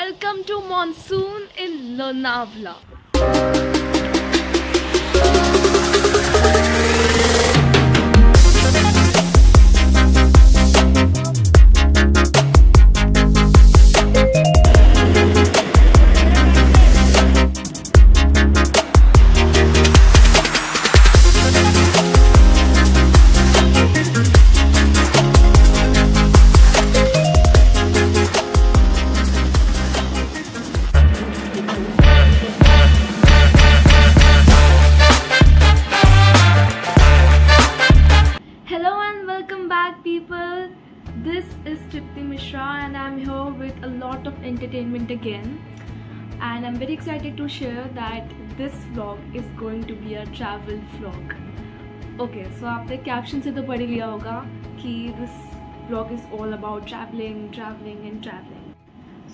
welcome to Monsoon in Lonavala. People, this is Tripti Mishra and I'm here with a lot of entertainment again, and I'm very excited to share that this vlog is going to be a travel vlog. Okay, so आपने caption से तो पढ़ लिया होगा कि this vlog is all about traveling and traveling.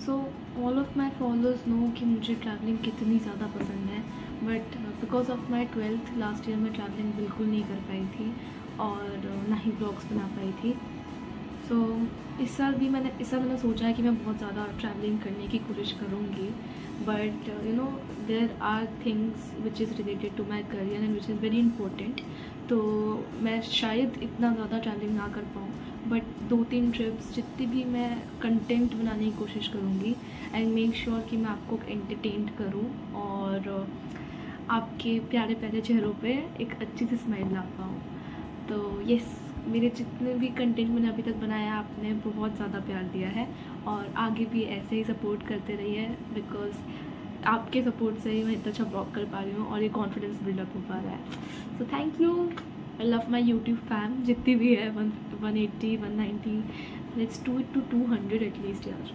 So all of my followers know कि मुझे traveling कितनी ज़्यादा पसंद है, but because of my 12th last year मैं traveling बिल्कुल नहीं कर पाई थी और ना ही ब्लॉग्स बना पाई थी. सो इस साल मैंने सोचा है कि मैं बहुत ज़्यादा ट्रैवलिंग करने की कोशिश करूँगी, but you know there are things which is related to my career and which is very important. तो मैं शायद इतना ज़्यादा ट्रैवलिंग ना कर पाऊँ, बट 2-3 ट्रिप्स जितनी भी मैं कंटेंट बनाने की कोशिश करूँगी एंड मेक श्योर कि मैं आपको एंटरटेन करूँ और आपके प्यारे प्यारे चेहरों पे एक अच्छी सी स्माइल ला पाऊँ. तो यस, मेरे जितने भी कंटेंट मैंने अभी तक बनाया आपने बहुत ज़्यादा प्यार दिया है और आगे भी ऐसे ही सपोर्ट करते रहिए, बिकॉज आपके सपोर्ट से ही मैं इतना अच्छा ब्लॉग कर पा रही हूँ और ये कॉन्फिडेंस बिल्डअप हो पा रहा है. So thank you. I love my YouTube fam जितनी भी है, 180, 190, let's do it to 200 at least यार.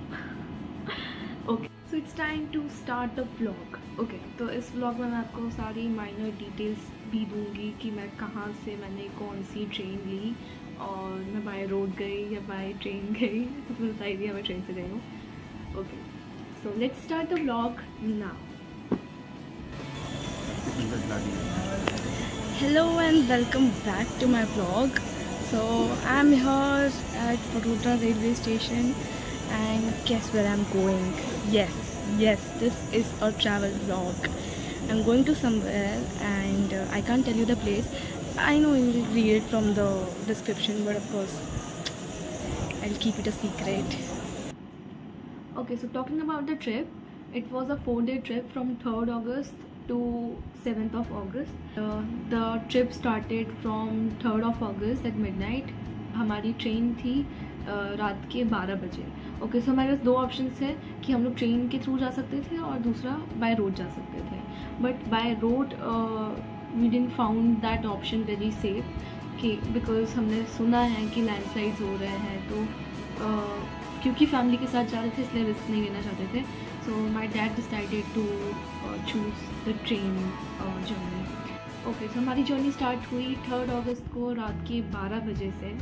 Okay, so it's time to start the vlog. Okay, तो इस व्लॉग में मैं आपको सारी माइनर डिटेल्स भी दूंगी कि मैं कहाँ से मैंने कौन सी ट्रेन ली और मैं बाय रोड गई या बाय ट्रेन गई, तो मुझे बता दिया मैं ट्रेन से गई हूँ. Okay, so let's start the vlog now. Hello and welcome back to my vlog. So I am here at Vadodara railway station and guess where I'm going. Yes, this is a travel vlog. I'm going to somewhere and I can't tell you the place. I know you will read it from the description, but of course I'll keep it a secret. Okay, so talking about the trip, it was a 4-day trip from 3rd August to 7th of August. The trip started from 3rd of August at midnight. हमारी train थी रात के 12 बजे. Okay, सो हमारे पास 2 option थे कि हम लोग ट्रेन के थ्रू जा सकते थे और दूसरा बाय रोड जा सकते थे. But by road we didn't found that option very safe कि बिकॉज हमने सुना है कि लैंडस्लाइड्स हो रहे हैं, तो क्योंकि फैमिली के साथ जा रहे थे इसलिए रिस्क नहीं लेना चाहते थे. So my dad decided to choose the train journey. Okay, so हमारी जर्नी स्टार्ट हुई 3rd अगस्त को रात के 12 बजे से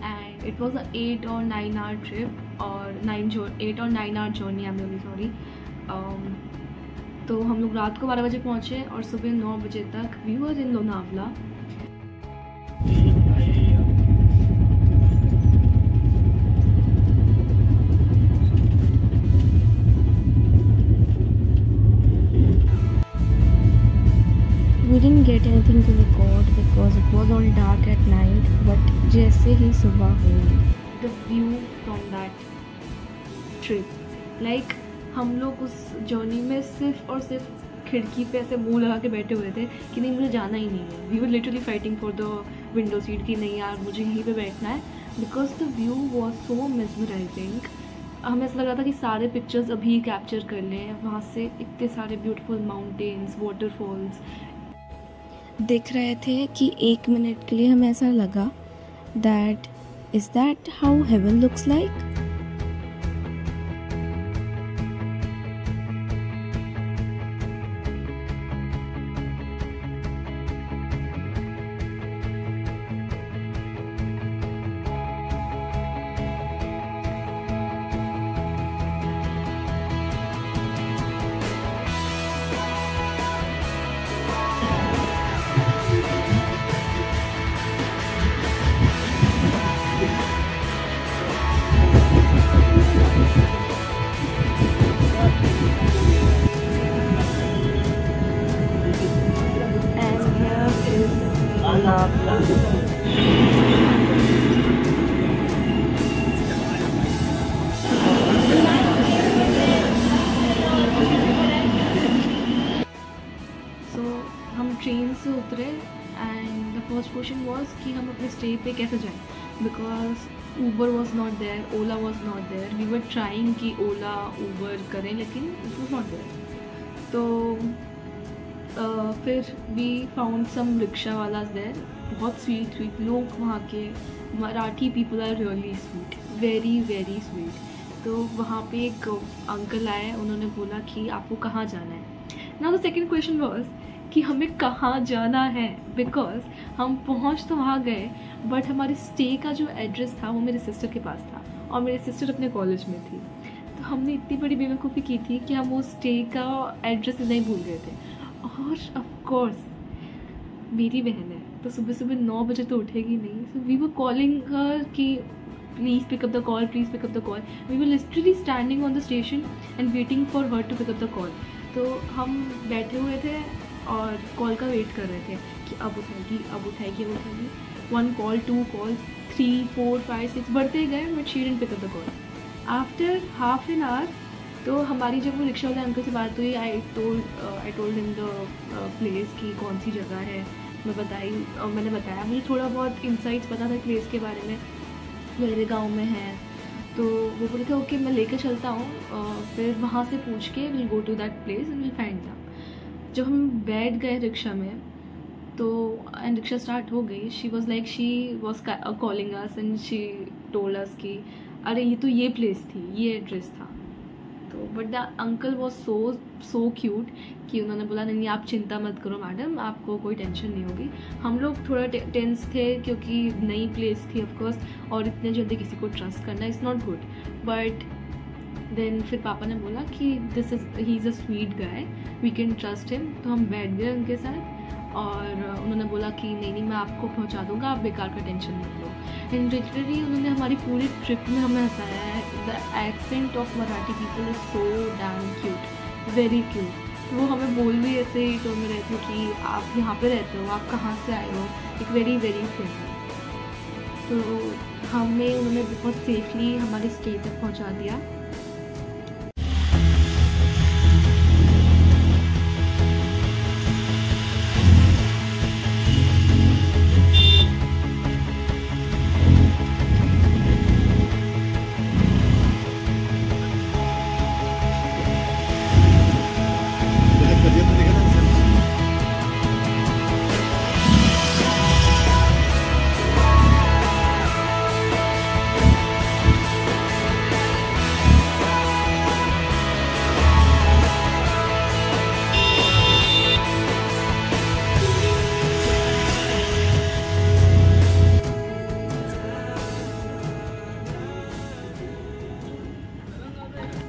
and it was a 8 or 9 hour trip और 8 or 9 hour journey. I am really sorry. तो हम लोग रात को 12 बजे पहुँचे और सुबह 9 बजे तक we were in Lonavala. We didn't get anything to record because it was all dark at night, but जैसे ही सुबह हुई, the view from that trip, like हम लोग उस जर्नी में सिर्फ और सिर्फ खिड़की पे ऐसे मुंह लगा के बैठे हुए थे कि नहीं मुझे जाना ही नहीं है. We were literally fighting for the window seat कि नहीं यार मुझे यहीं पे बैठना है, because the view was so mesmerizing. हमें ऐसा लग रहा था कि सारे पिक्चर्स अभी कैप्चर कर लें. वहाँ से इतने सारे ब्यूटीफुल माउंटेन्स, वाटरफॉल्स दिख रहे थे कि 1 मिनट के लिए हमें ऐसा लगा that is that how heaven looks like. Stay पे कैसे जाएँ, because Uber was not there, Ola was not there. We were trying कि ओला ऊबर करें, लेकिन इट वॉज नॉट देयर. तो फिर वी फाउंड सम रिक्शा वाला देयर. बहुत स्वीट लोग वहाँ के. Marathi people are really sweet, very very sweet. तो वहाँ पे एक अंकल आए, उन्होंने बोला कि आपको कहाँ जाना है. Now the second question was कि हमें कहाँ जाना है, बिकॉज हम पहुँच तो वहाँ गए, बट हमारे स्टे का जो एड्रेस था वो मेरे सिस्टर के पास था, और मेरी सिस्टर अपने कॉलेज में थी. तो हमने इतनी बड़ी बेवकूफ़ी की थी कि हम वो स्टे का एड्रेस नहीं भूल गए थे. और ऑफकोर्स मेरी बहन है, तो सुबह सुबह 9 बजे तो उठेगी नहीं. So we were calling her कि please pick up the call, please pick up the call. We were literally standing on the station and waiting for her to pick up the call. तो हम बैठे हुए थे और call का wait कर रहे थे कि अब उठाएगी, अब उठाएगी, अब उठाएगी. 1 कॉल, 2 कॉल, 3, 4, 5, 6 बढ़ते गए, but she didn't pick up the call. After half an hour तो हमारी जब वो रिक्शा वाले अंकल से बात हुई, I told him the place की कौन सी जगह है. मैंने बताया मुझे थोड़ा बहुत इंसाइट्स पता था प्लेस के बारे में, मेरे गांव में है. तो वो बोले थे ओके मैं लेकर चलता हूँ, फिर वहाँ से पूछ के will go to that place and will find them. जब हम बैठ गए रिक्शा में तो एंड रिक्शा स्टार्ट हो गई, she was calling us and she told us कि अरे ये प्लेस थी, ये एड्रेस था. तो but the uncle was so cute कि उन्होंने बोला नहीं आप चिंता मत करो मैडम, आपको कोई टेंशन नहीं होगी. हम लोग थोड़ा टेंस थे क्योंकि नई प्लेस थी ऑफकोर्स, और इतने जल्दी किसी को ट्रस्ट करना is not good. But then फिर पापा ने बोला कि he is a sweet guy, we can trust him. तो हम बैठ गए उनके साथ और उन्होंने बोला कि नहीं मैं आपको पहुंचा दूंगा, आप बेकार का टेंशन नहीं लो. एंड लिटरली उन्होंने हमारी पूरी ट्रिप में हमें हंसाया है. The accent of Marathi people is so damn cute, very cute. वो हमें बोल भी ऐसे ही टोन में रहे थे कि आप यहाँ पे रहते हो, आप कहाँ से आए हो, एक वेरी वेरी फ्रेंडली. तो हमें उन्होंने बहुत सेफली हमारे स्टे तक पहुँचा दिया.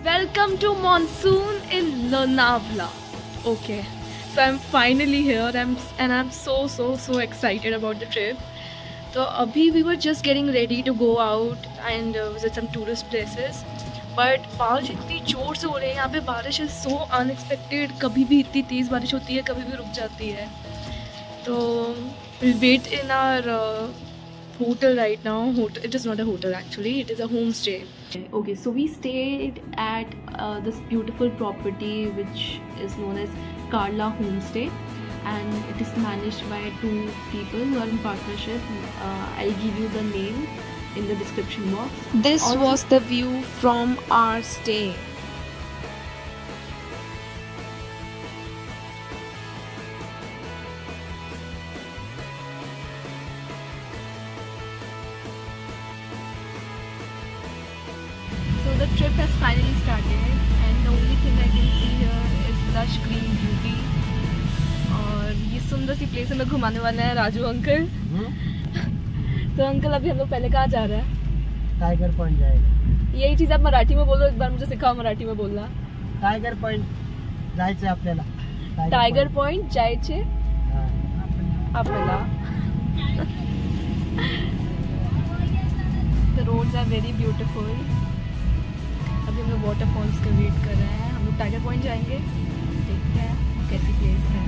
Welcome to monsoon in Lonavala. Okay, so I'm finally here and I'm so excited about the trip. So abhi we were just getting ready to go out and visit some tourist places. But बारिश इतनी ज़ोर से हो रही है यहाँ पे. बारिश is so unexpected. कभी भी इतनी तेज़ बारिश होती है, कभी भी रुक जाती है. तो we'll wait in our hotel right now. It is not a hotel actually, it is a homestay. Okay, so we stayed at this beautiful property which is known as Karla Homestay, and it is managed by 2 people who are in partnership. I'll give you the name in the description box. This also was the view from our stay. So the trip has finally started and the only thing I can see here is lush green beauty. और ये सुंदर सी place हमें घुमाने वाला है Raju uncle. तो uncle अभी हम लोग पहले कहाँ जा रहे हैं? टाइगर पॉइंट जाएगा. यही चीज़ आप मराठी में बोलो, एक बार मुझे सिखाओ मराठी में बोलना. टाइगर पॉइंट जायचे आपल्याला. टाइगर पॉइंट जायचे आपल्याला. The roads are very beautiful. अभी हम लोग वाटरफॉल्स का वेट कर रहे हैं. हम लोग टाइगर पॉइंट जाएंगे, देखते हैं कैसी प्लेस है.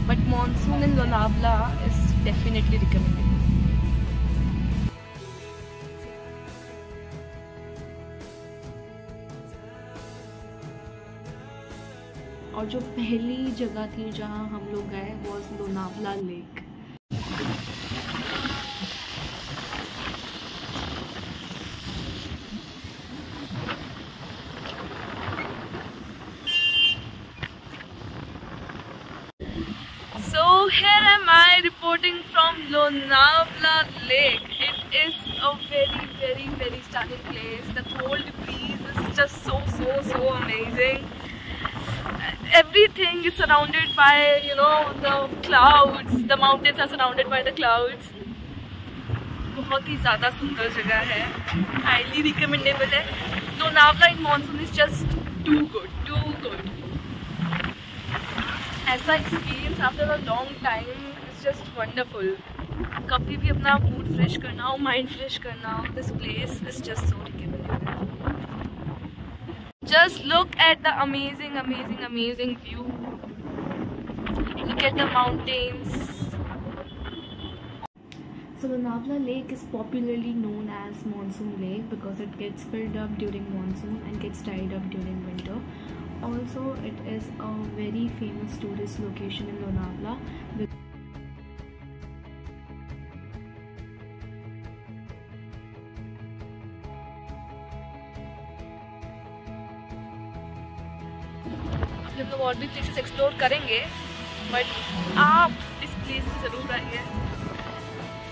But monsoon in Lonavala is definitely recommended. और जो पहली जगह थी जहाँ हम लोग गए वो Lonavala lake. here am I reporting from Lonavala Lake. It is a very stunning place. The cold breeze is just so amazing. Everything is surrounded by, you know, the clouds. The mountains are surrounded by the clouds. बहुत ही ज़्यादा सुंदर जगह है. Highly recommendable है. Lonavala in monsoon is just too good. ऐसा experience after a long time is just wonderful. कभी भी अपना मूड फ्रेश करना हो, माइंड फ्रेश करना हो, this place is just so recommended. Just look at the amazing view. Look at the mountains. So Lonavala Lake is popularly known as Monsoon Lake because it gets filled up during monsoon and gets dried up during winter. Also, it is a very famous tourist location in Lonavala. हम लोग और भी places explore करेंगे, but आप इस place में ज़रूर आइए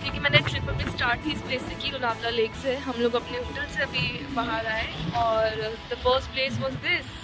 क्योंकि मैंने ट्रिप अभी स्टार्ट ही इस प्लेस से की, लोनावला लेक से. हम लोग अपने होटल से अभी बाहर आए और the first place was this.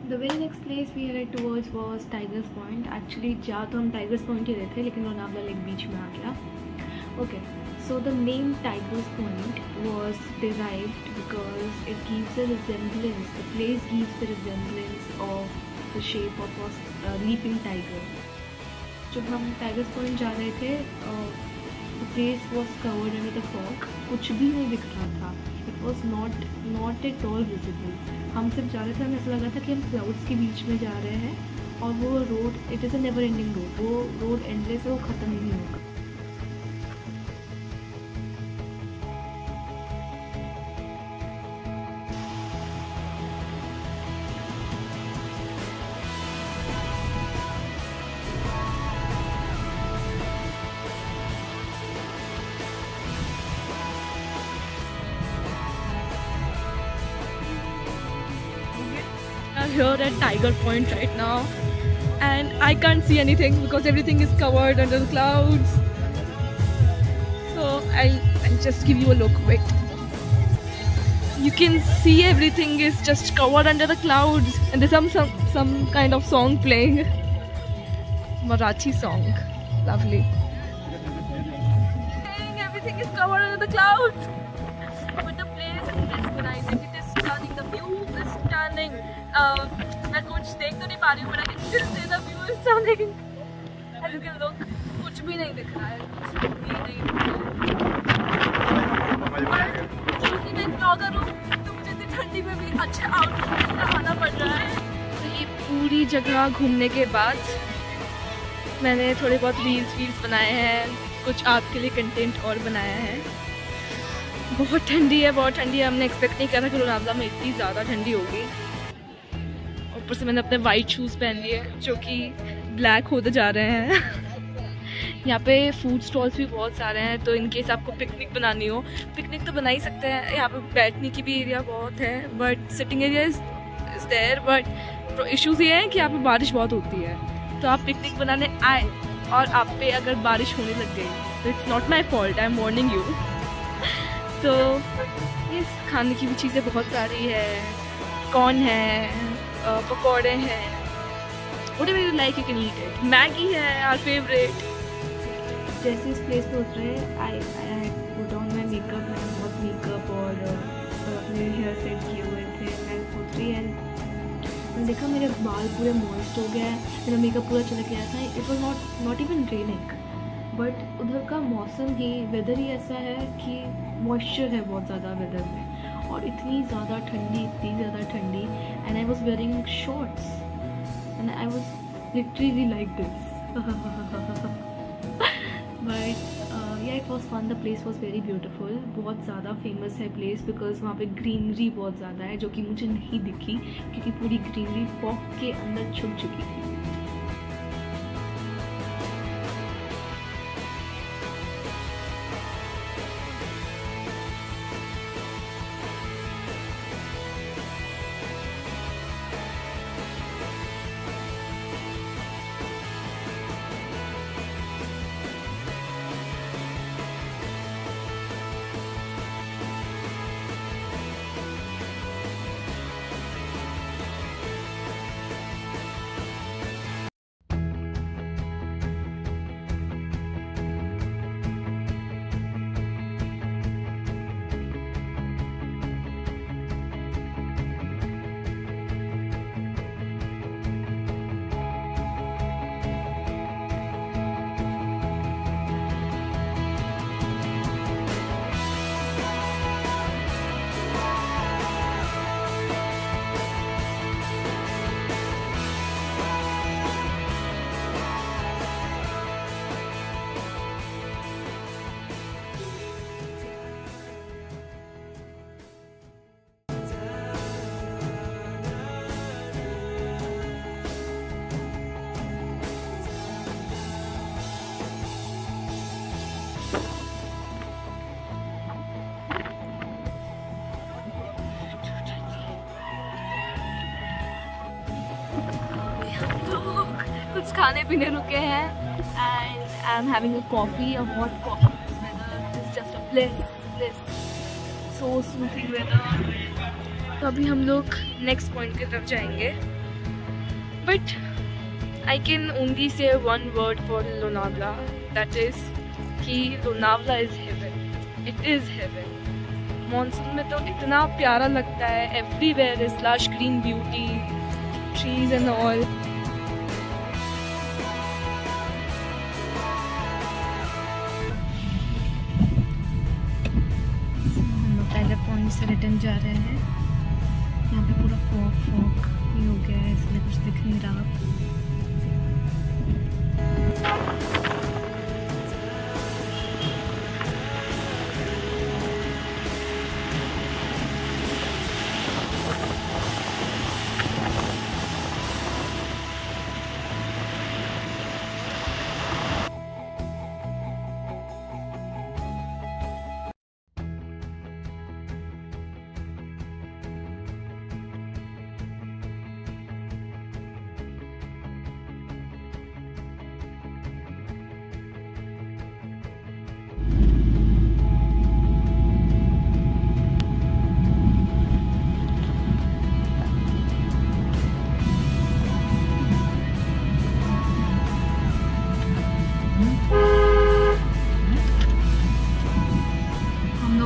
The very next place we headed towards was Tigers Point. Actually जा तो हम Tigers Point ही रहे थे, लेकिन लोनावला लेक बीच में आ गया. Okay, so the name Tigers Point was derived because it gives a resemblance. The place gives the resemblance of the shape of a leaping tiger. जब हम Tigers Point जा रहे थे, the place was covered under the fog. कुछ भी नहीं दिख रहा था. It was not at all visible. हम सिर्फ जा रहे थे, हमें ऐसा लगा था कि हम क्लाउड्स के बीच में जा रहे हैं और वो road, it is a never ending road. वो रोड एंडलेस है, वो ख़त्म ही नहीं होगा. Here at Tiger Point right now, and I can't see anything because everything is covered under the clouds. So I'll just give you a look. Wait, you can see everything is just covered under the clouds, and there's some kind of song playing, Marathi song. Lovely. Everything is covered under the clouds, but the place is mesmerizing. It is stunning. The view is stunning. मैं कुछ देख तो नहीं पा रही हूँ, but I can still say the view is stunning. As you can look, कुछ भी नहीं दिख रहा है, कुछ भी नहीं दिख रहा है. क्योंकि मैं ब्लॉगर हूँ तो मुझे इतनी ठंडी में भी अच्छे आउटफिट में नहाना पड़ रहा है. तो ये पूरी जगह घूमने के बाद मैंने थोड़े बहुत रील्स बनाए हैं, कुछ आपके लिए कंटेंट और बनाया है. बहुत ठंडी है. हमने एक्सपेक्ट नहीं करा कि लोनावला में इतनी ज़्यादा ठंडी होगी. ऊपर से मैंने अपने वाइट शूज़ पहन लिए जो कि ब्लैक होते जा रहे हैं. यहाँ पे फूड स्टॉल्स भी बहुत सारे हैं, तो इनकेस आपको पिकनिक बनानी हो, पिकनिक तो बना ही सकते हैं. यहाँ पे बैठने की भी एरिया बहुत है, but sitting area is there. But issues ये हैं कि यहाँ पे बारिश बहुत होती है, तो आप पिकनिक बनाने आए और आप पे अगर बारिश होने लग गई तो it's not my fault, I am warning you. तो ये खाने की भी चीज़ें बहुत सारी है. कॉर्न है, पकौड़े हैं, whatever you like you can eat it. Maggi है, our favorite. जैसे इस प्लेस पे उतरे, I put on my makeup. मैंने बहुत मेकअप और अपने हेयर सेट किए हुए थे. मैं उतरी एंड मैंने देखा मेरे बाल पूरे मॉइस्ट हो गया है, मेरा मेकअप पूरा चला गया था. It was not even raining, but उधर का मौसम ही, वेदर ही ऐसा है कि मॉइस्चर है बहुत ज़्यादा वेदर में. और इतनी ज़्यादा ठंडी and I was wearing shorts and I was literally like this but ya it was fun. The place was very beautiful. बहुत ज़्यादा फेमस है प्लेस बिकॉज वहाँ पे ग्रीनरी बहुत ज़्यादा है जो कि मुझे नहीं दिखी क्योंकि पूरी ग्रीनरी फॉग के अंदर छुप चुकी थी. कुछ खाने पीने रुके हैं and I am having a coffee, a hot coffee. This weather is just a bliss, so soothing weather. तो अभी हम लोग नेक्स्ट पॉइंट की तरफ जाएंगे. But I can only say one word for Lonavala, that is कि Lonavala is heaven. It is heaven. Monsoon में तो इतना प्यारा लगता है. Everywhere is lush green beauty, trees and all. से रिटर्न जा रहे हैं. यहाँ पे पूरा फॉग ही हो गया है इसलिए कुछ दिख नहीं रहा.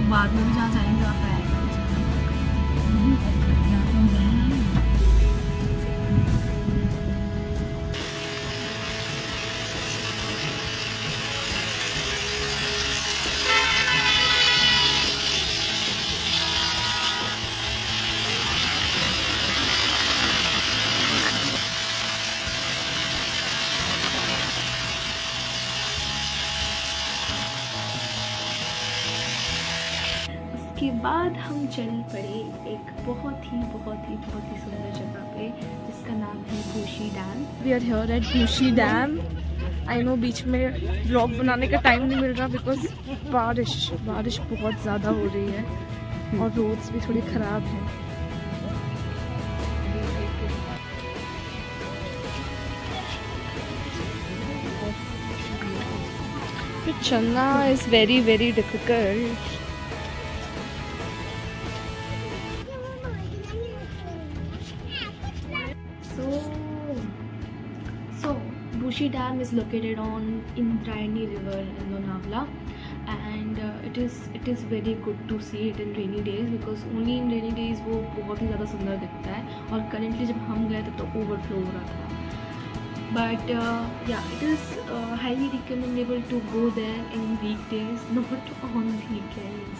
बाद में भी जहाँ जाएंगे वहाँ पे के बाद हम चल पड़े एक बहुत ही सुंदर जगह पे जिसका नाम है Bhushi dam. We are here at Bhushi dam. I know बीच में व्लॉग बनाने का टाइम नहीं मिल रहा बिकॉज बारिश बहुत ज़्यादा हो रही है और रोड्स भी थोड़ी ख़राब हैं. चलना is very difficult. So Bhushi Dam is located on Indrayani River in Lonavala, and it is very good to see it in rainy days because only in rainy days वो बहुत ही ज़्यादा सुंदर दिखता है. और currently जब हम गए तब तो overflow हो रहा था. But yeah, it is highly recommendable to go there in weekdays, not on weekends.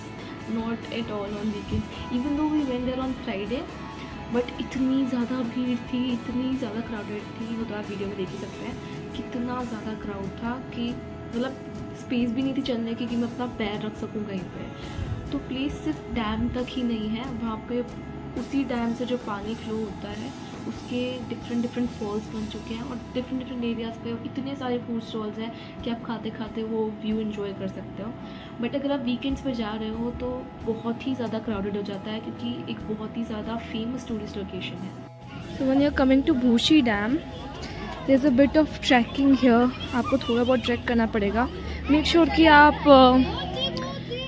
Not at all on weekends, even though we went there on Friday, but इतनी ज़्यादा भीड़ थी, इतनी ज़्यादा क्राउडेड थी, वो तो आप वीडियो में देख ही सकते हैं कितना ज़्यादा क्राउड था कि मतलब स्पेस भी नहीं थी चलने की कि मैं अपना पैर रख सकूँ कहीं पे। तो प्लेस सिर्फ डैम तक ही नहीं है, वहाँ पे उसी डैम से जो पानी फ्लो होता है उसके डिफरेंट फॉल्स बन चुके हैं, और डिफरेंट एरियाज़ पे इतने सारे फूड स्टॉल्स हैं कि आप खाते खाते वो व्यू एंजॉय कर सकते हो। बट अगर आप वीकेंड्स पर जा रहे हो तो बहुत ही ज़्यादा क्राउडेड हो जाता है, क्योंकि एक बहुत ही ज़्यादा फेमस टूरिस्ट लोकेशन है। So when you are coming to Bhushi dam, there is a bit of trekking here, आपको थोड़ा बहुत ट्रैक करना पड़ेगा। मेक श्योर कि आप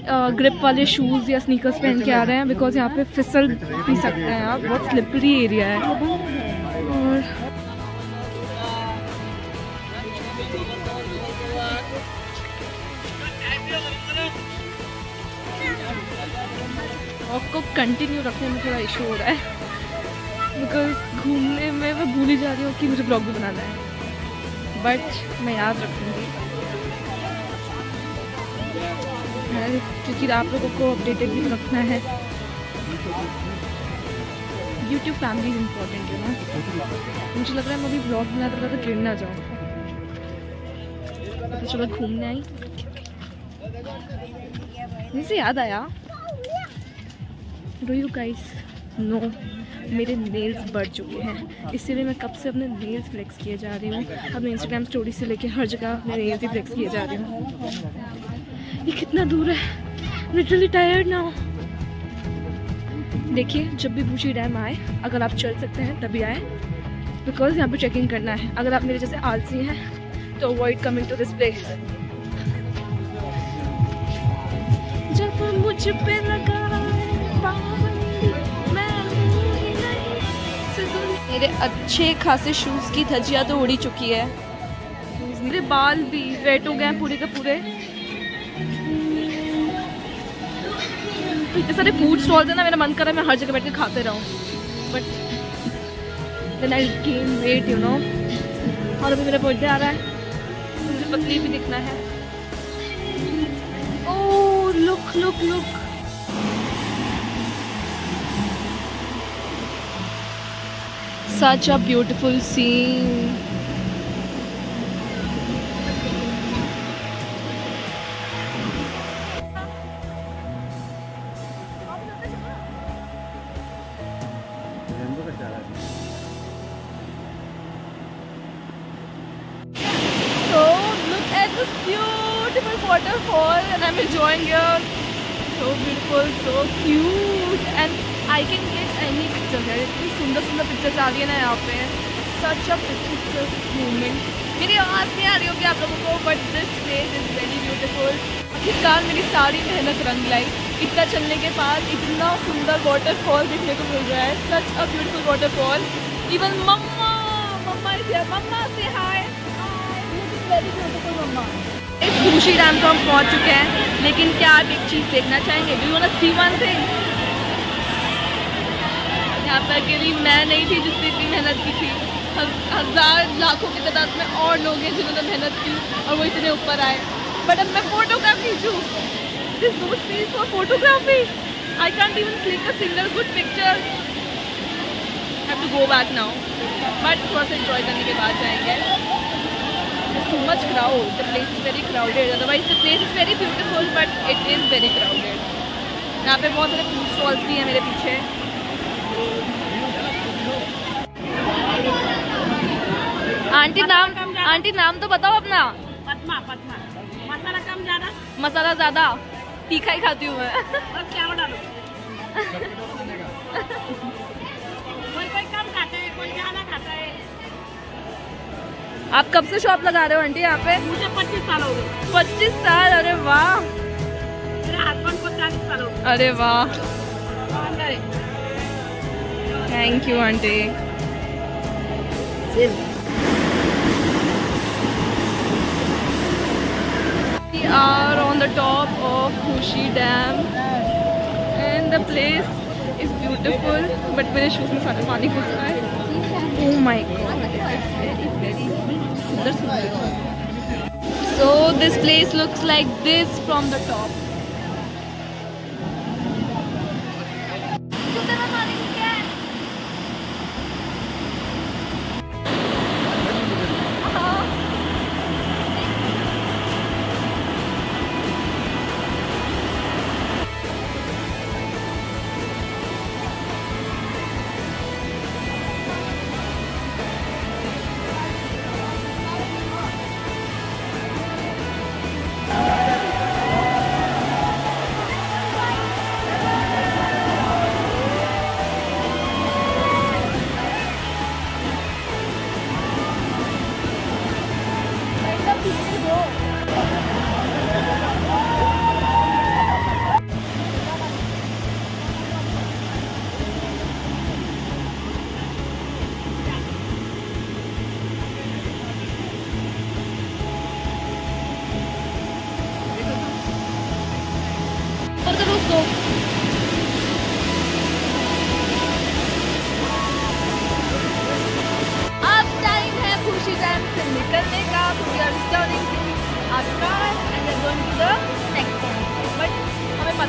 ग्रिप वाले शूज़ या स्नीकर्स पहन के आ रहे हैं, बिकॉज यहाँ पे फिसल भी सकते हैं आप, बहुत स्लिपरी एरिया है। और वॉक को कंटिन्यू रखने में थोड़ा इशू हो रहा है, बिकॉज घूमने में मैं भूल ही जा रही हूँ कि मुझे ब्लॉग भी बनाना है, बट मैं याद रखूँगी क्योंकि आप लोगों को अपडेटेड भी रखना है। YouTube family is important, you know. मुझे लग रहा है मैं अभी ब्लॉग बनाते तो गिर ना जाऊँ, तो चलो घूमने आई। मुझे याद आया, डू यू गाइस नो मेरे नेल्स बढ़ चुके हैं, इसीलिए मैं कब से अपने नेल्स फ्लेक्स किए जा रही हूँ। अपने इंस्टाग्राम स्टोरी से लेके हर जगह मेरे नेल्स ही फ्लेक्स किए जा रही हूँ। ये कितना दूर है, लिटरली टायर्ड ना हो। देखिए जब भी भूशी डैम आए, अगर आप चल सकते हैं तभी आए, बिकॉज यहाँ पे चेकिंग करना है। अगर आप मेरे जैसे आलसी हैं तो avoid coming to this place. जब मुझ पे लगा मेरे अच्छे खासे शूज़ की धज्जियाँ तो उड़ी चुकी है, मेरे बाल भी वेट हो गए हैं पूरे के पूरे। इतने सारे फूड स्टॉल्स है ना, मेरा मन कर रहा है मैं हर जगह बैठ के खाते रहूँ, but then I gain weight, you know. और अभी मेरा बर्थडे आ रहा है, मुझे पतली भी दिखना है। Oh look look look, such a beautiful scene. So look at this beautiful waterfall and I'm enjoying it. So beautiful, so cute, and I can get any picture here. इतनी सुंदर सुंदर पिक्चर्स आ रही है ना यहाँ पे, such a picturesque moment. मेरी आवाज़ नहीं आ रही होगी आप लोगों को, but this place is very beautiful. आखिरकार मेरी सारी मेहनत रंग लाई, इतना चलने के बाद इतना सुंदर वाटरफॉल देखने को मिल रहा है, such a beautiful waterfall. Even mamma is here. Mamma say hi. This is very beautiful मम्मा. इस भूशी डैम को हम पहुँच चुके हैं, लेकिन क्या आप एक चीज़ देखना चाहेंगे? Do you want to see one thing? यहाँ पर अकेली मैं नहीं थी जिसने इतनी मेहनत की थी, हजार लाखों की तादाद में और लोग हैं जिन्होंने मेहनत की और वो इतने ऊपर आए। बट अब मैं फोटोग्राफ खींचूँ, this no space for photography, I can't even click a single good picture. Have to go back now, but थोड़ा सा एंजॉय करने के बाद जाएंगे। Too much crowd, the place is very crowded, otherwise the place is very beautiful but it is very crowded. यहाँ पे बहुत सारे फूड स्टॉल्स भी हैं मेरे पीछे। आंटी नाम तो बताओ अपना। पद्मा। मसाला कम ज्यादा? मसाला ज़्यादा, तीखा ही खाती हूँ मैं। बस क्या डालो? कोई कम खाता है, कोई ज्यादा खाता है। आप कब से शॉप लगा रहे हो आंटी यहाँ पे? मुझे 25 साल हो गए। 25 साल? अरे वाह। मेरे हस्बैंड को 40 साल हो गए। अरे वाह, thank you aunty. We are on the top of Bhushi Dam and the place is beautiful, but मेरे शूज में सारा पानी घुस रहा है। Oh my god, it's very सुंदर। So this place looks like this from the top.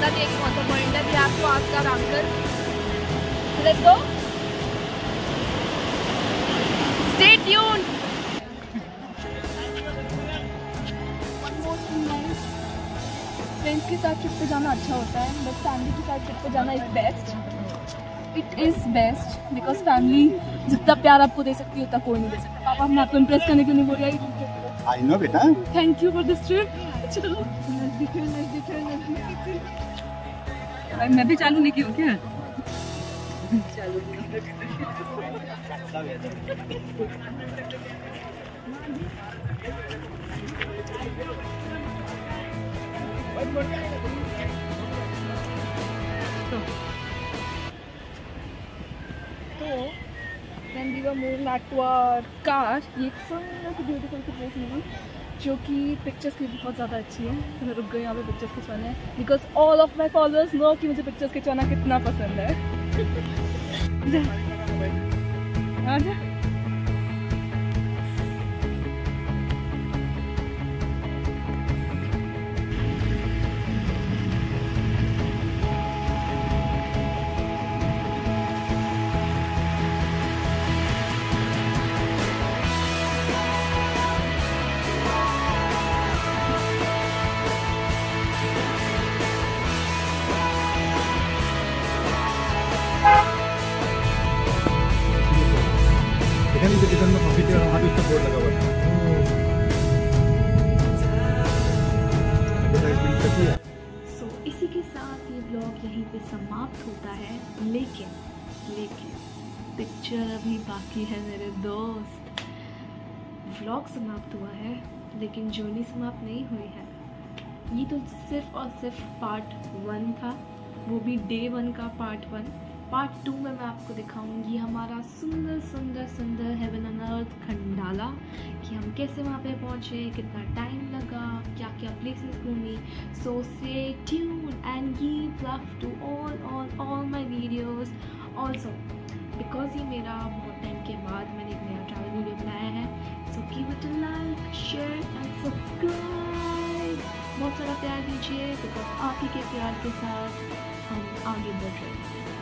पता नहीं है कि कौन सा पॉइंट है, भी आपको ask our uncle. Let's go, stay tuned. Friends के साथ ट्रिप पे जाना अच्छा होता है, बट फैमिली के साथ ट्रिप पे जाना is best. It is best because family जितना प्यार आपको दे सकती है उतना कोई नहीं दे सकता। पापा मैं आपको इम्प्रेस करने क्यों नहीं बोल रहा? आई नो बेटा। Thank you for this trip. चलो मैं भी चालू नहीं की हूँ क्या? तो when we were moving back to our car, ये एक सुंदर सी ब्यूटीफुल सी प्लेस मिली जो कि पिक्चर्स की बहुत ज़्यादा अच्छी है। तो मैं रुक गई यहाँ पे पिक्चर्स खिंचवाने, because all of my followers know कि मुझे पिक्चर्स खिंचवाना कितना पसंद है। आजा। बोर्ड लगा हुआ है। सो इसी के साथ ये ब्लॉग यहीं पे समाप्त होता है, लेकिन पिक्चर अभी बाकी है मेरे दोस्त। व्लॉग समाप्त हुआ है लेकिन जर्नी समाप्त नहीं हुई है। ये तो सिर्फ और सिर्फ पार्ट 1 था, वो भी डे 1 का पार्ट 1। पार्ट 2 में मैं आपको दिखाऊंगी हमारा सुंदर सुंदर सुंदर हेवन एंड अर्थ खंडाला, कि हम कैसे वहाँ पे पहुँचे, कितना टाइम लगा, क्या क्या प्लेसेस घूमी। So stay tuned and give love to all my videos. Also because ये मेरा बहुत टाइम के बाद मैंने एक नया ट्रैवल वीडियो बनाया है, so give it a like, share and subscribe. बहुत सारा प्यार दीजिए बिकॉज आप ही के प्यार के साथ हम आगे बढ़ रहे हैं।